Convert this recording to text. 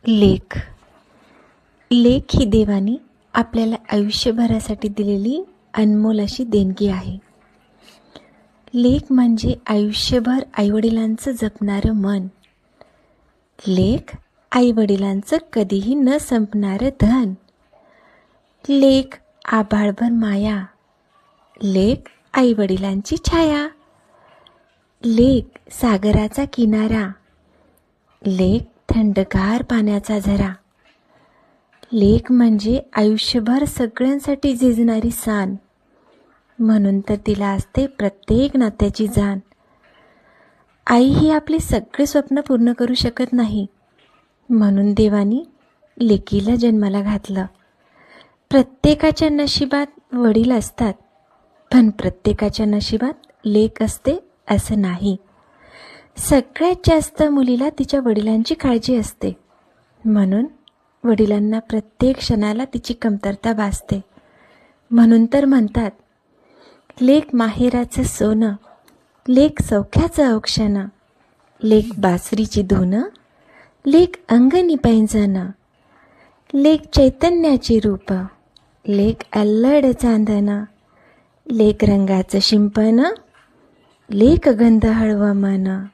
लेख ही देवाने आपल्याला आयुष्यभरासाठी दिलेली अनमोल अशी देणगी आहे. लेख म्हणजे आयुष्यभर आईवडिलांचं जपणारं मन. लेख आईवडिलांचं कधीही न संपणारं धन. लेख आभाळभर माया. लेख आईवडिलांची छाया. लेख सागराचा किनारा. लेख थंडगार पाण्याचा झरा. लेख म्हणजे आयुष्यभर सगळ्यांसाठी झिजणारी सान. म्हणून तर तिला असते प्रत्येक नात्याची जाण. आई ही आपले सगळे स्वप्न पूर्ण करू शकत नाही, म्हणून देवानी लेकीला जन्माला घातलं. प्रत्येकाच्या नशिबात वडील असतात, पण प्रत्येकाच्या नशिबात लेक असते असं नाही. सगळ्यात जास्त मुलीला तिच्या वडिलांची काळजी असते, म्हणून वडिलांना प्रत्येक क्षणाला तिची कमतरता भासते. म्हणून तर म्हणतात, लेक माहेराचं सोनं, लेक सौख्याचं औक्षण, लेक बासरीची धून, लेक अंगणी पैंजण, लेक चैतन्याची रूप, लेक अल्लड चांदण, लेक रंगाचं शिंपण, लेक गंध हळवं मन.